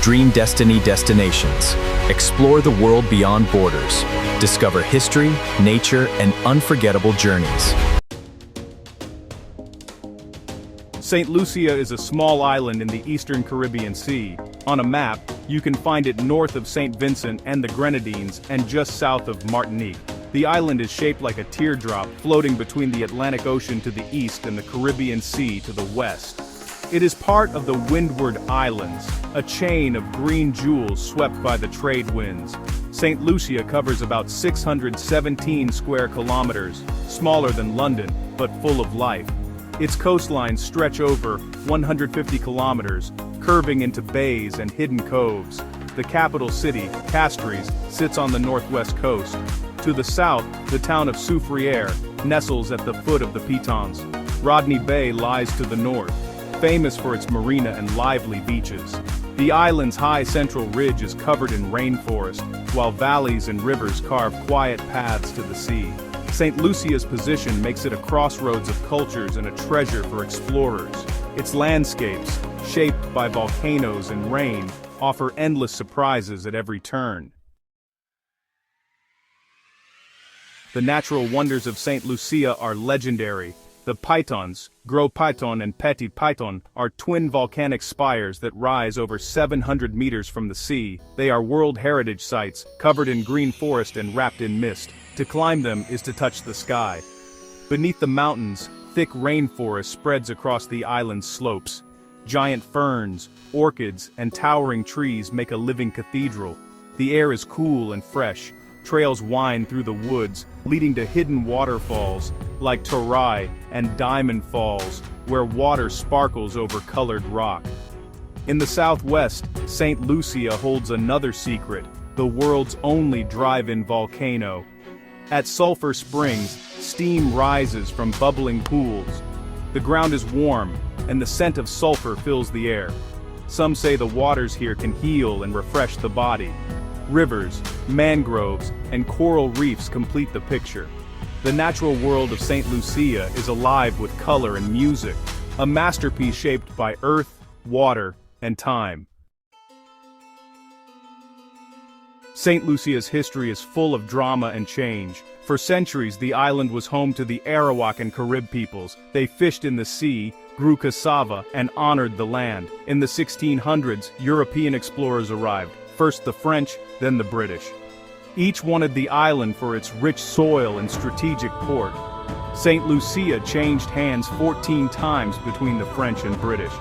Dream Destiny destinations. Explore the world beyond borders. Discover history, nature, and unforgettable journeys. Saint Lucia is a small island in the eastern Caribbean Sea. On a map, you can find it north of St. Vincent and the Grenadines and just south of Martinique. The island is shaped like a teardrop, floating between the Atlantic Ocean to the east and the Caribbean Sea to the west. It is part of the Windward Islands, a chain of green jewels swept by the trade winds. Saint Lucia covers about 617 square kilometers, smaller than London, but full of life. Its coastlines stretch over 150 kilometers, curving into bays and hidden coves. The capital city, Castries, sits on the northwest coast. To the south, the town of Soufriere nestles at the foot of the Pitons. Rodney Bay lies to the north, famous for its marina and lively beaches. The island's high central ridge is covered in rainforest, while valleys and rivers carve quiet paths to the sea. St. Lucia's position makes it a crossroads of cultures and a treasure for explorers. Its landscapes, shaped by volcanoes and rain, offer endless surprises at every turn. The natural wonders of Saint Lucia are legendary. The Pitons, Gros Piton and Petit Piton, are twin volcanic spires that rise over 700 meters from the sea. They are World Heritage Sites, covered in green forest and wrapped in mist. To climb them is to touch the sky. Beneath the mountains, thick rainforest spreads across the island's slopes. Giant ferns, orchids, and towering trees make a living cathedral. The air is cool and fresh. Trails wind through the woods, leading to hidden waterfalls, like Torai and Diamond Falls, where water sparkles over colored rock. In the southwest, Saint Lucia holds another secret, the world's only drive-in volcano. At Sulphur Springs, steam rises from bubbling pools. The ground is warm, and the scent of sulfur fills the air. Some say the waters here can heal and refresh the body. Rivers, mangroves, and coral reefs complete the picture. The natural world of Saint Lucia is alive with color and music, a masterpiece shaped by earth, water, and time. Saint Lucia's history is full of drama and change. For centuries, the island was home to the Arawak and Carib peoples. They fished in the sea, grew cassava, and honored the land. In the 1600s, European explorers arrived. First the French, then the British. Each wanted the island for its rich soil and strategic port. Saint Lucia changed hands 14 times between the French and British.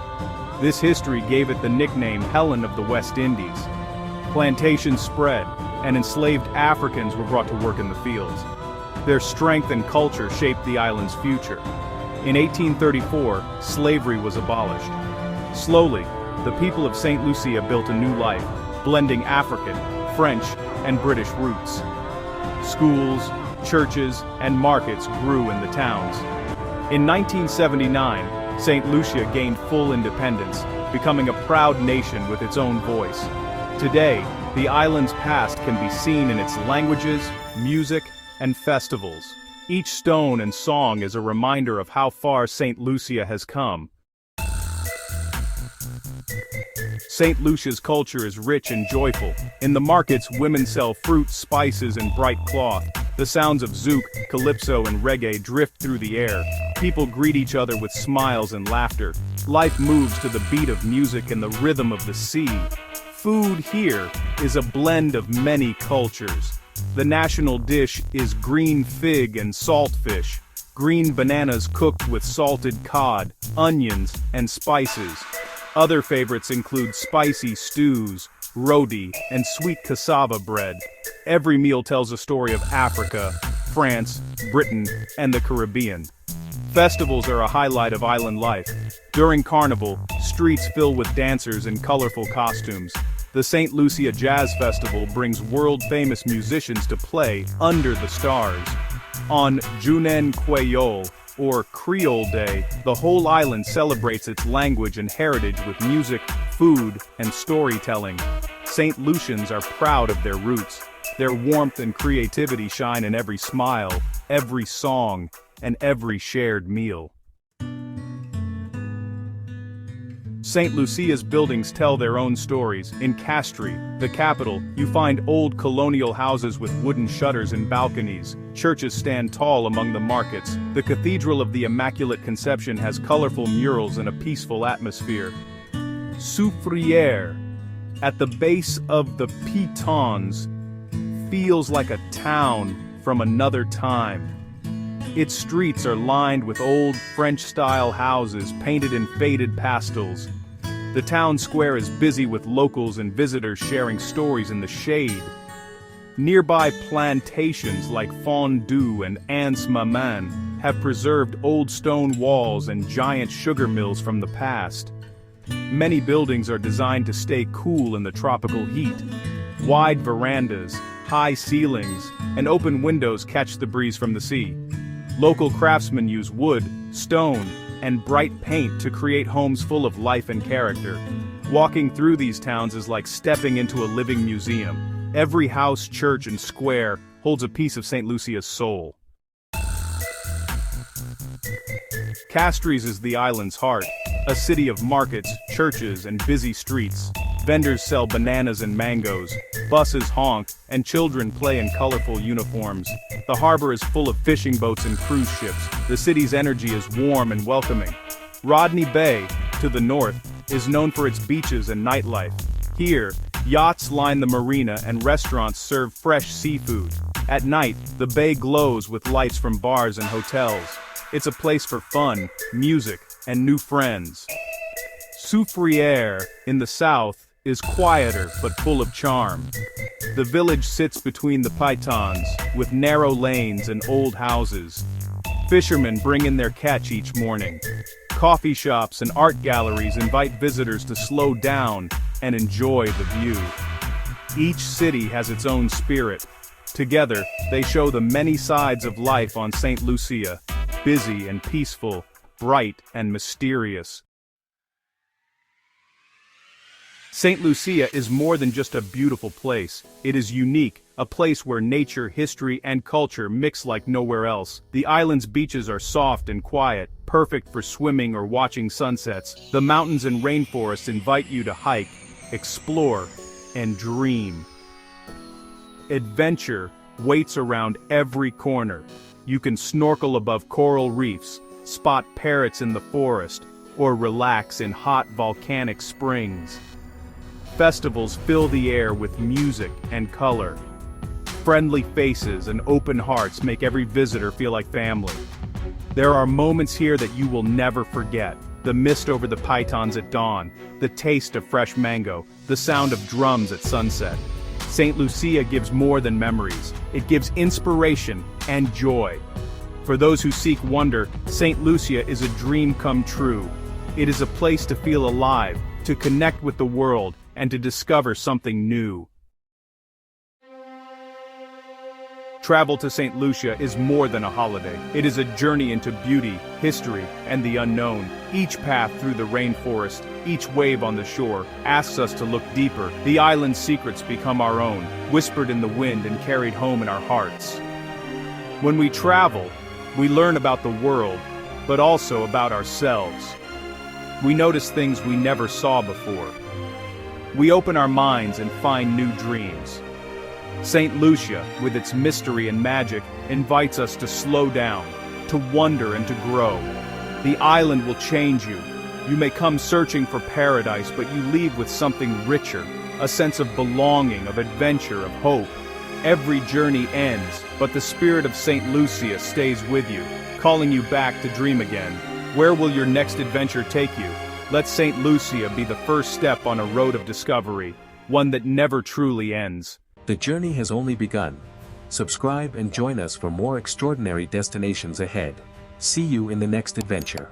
This history gave it the nickname Helen of the West Indies. Plantations spread, and enslaved Africans were brought to work in the fields. Their strength and culture shaped the island's future. In 1834, slavery was abolished. Slowly, the people of Saint Lucia built a new life, blending African, French, and British roots. Schools, churches, and markets grew in the towns. In 1979, Saint Lucia gained full independence, becoming a proud nation with its own voice. Today, the island's past can be seen in its languages, music, and festivals. Each stone and song is a reminder of how far Saint Lucia has come. Saint Lucia's culture is rich and joyful. In the markets, women sell fruit, spices, and bright cloth. The sounds of zouk, calypso, and reggae drift through the air. People greet each other with smiles and laughter. Life moves to the beat of music and the rhythm of the sea. Food here is a blend of many cultures. The national dish is green fig and saltfish. Green bananas cooked with salted cod, onions, and spices. Other favorites include spicy stews, roti, and sweet cassava bread. Every meal tells a story of Africa, France, Britain, and the Caribbean. Festivals are a highlight of island life. During Carnival, streets fill with dancers in colorful costumes. The Saint Lucia Jazz Festival brings world-famous musicians to play under the stars. On Junen Kweyol, or Creole Day, the whole island celebrates its language and heritage with music, food, and storytelling. Saint Lucians are proud of their roots. Their warmth and creativity shine in every smile, every song, and every shared meal. Saint Lucia's buildings tell their own stories. In Castries, the capital, you find old colonial houses with wooden shutters and balconies. Churches stand tall among the markets. The Cathedral of the Immaculate Conception has colorful murals and a peaceful atmosphere. Soufrière, at the base of the Pitons, feels like a town from another time. Its streets are lined with old French-style houses painted in faded pastels. The town square is busy with locals and visitors sharing stories in the shade. Nearby plantations like Fondue and Anse Maman have preserved old stone walls and giant sugar mills from the past. Many buildings are designed to stay cool in the tropical heat. Wide verandas, high ceilings, and open windows catch the breeze from the sea. Local craftsmen use wood, stone, and bright paint to create homes full of life and character. Walking through these towns is like stepping into a living museum. Every house, church, and square holds a piece of Saint Lucia's soul. Castries is the island's heart, a city of markets, churches, and busy streets. Vendors sell bananas and mangoes, buses honk, and children play in colorful uniforms. The harbor is full of fishing boats and cruise ships. The city's energy is warm and welcoming. Rodney Bay, to the north, is known for its beaches and nightlife. Here, yachts line the marina and restaurants serve fresh seafood. At night, the bay glows with lights from bars and hotels. It's a place for fun, music, and new friends. Soufrière, in the south, is quieter but full of charm. The village sits between the Pitons, with narrow lanes and old houses. Fishermen bring in their catch each morning. Coffee shops and art galleries invite visitors to slow down and enjoy the view. Each city has its own spirit. Together, they show the many sides of life on Saint Lucia, busy and peaceful, bright and mysterious. Saint Lucia is more than just a beautiful place. It is unique, a place where nature, history, and culture mix like nowhere else. The island's beaches are soft and quiet, perfect for swimming or watching sunsets. The mountains and rainforests invite you to hike, explore, and dream. Adventure waits around every corner. You can snorkel above coral reefs, spot parrots in the forest, or relax in hot volcanic springs. Festivals fill the air with music and color. Friendly faces and open hearts make every visitor feel like family. There are moments here that you will never forget. The mist over the Pitons at dawn, the taste of fresh mango, the sound of drums at sunset. Saint Lucia gives more than memories. It gives inspiration and joy. For those who seek wonder, Saint Lucia is a dream come true. It is a place to feel alive, to connect with the world, and to discover something new. Travel to Saint Lucia is more than a holiday. It is a journey into beauty, history, and the unknown. Each path through the rainforest, each wave on the shore, asks us to look deeper. The island's secrets become our own, whispered in the wind and carried home in our hearts. When we travel, we learn about the world, but also about ourselves. We notice things we never saw before. We open our minds and find new dreams. Saint Lucia, with its mystery and magic, invites us to slow down, to wonder and to grow. The island will change you. You may come searching for paradise, but you leave with something richer, a sense of belonging, of adventure, of hope. Every journey ends, but the spirit of Saint Lucia stays with you, calling you back to dream again. Where will your next adventure take you? Let Saint Lucia be the first step on a road of discovery, one that never truly ends. The journey has only begun. Subscribe and join us for more extraordinary destinations ahead. See you in the next adventure.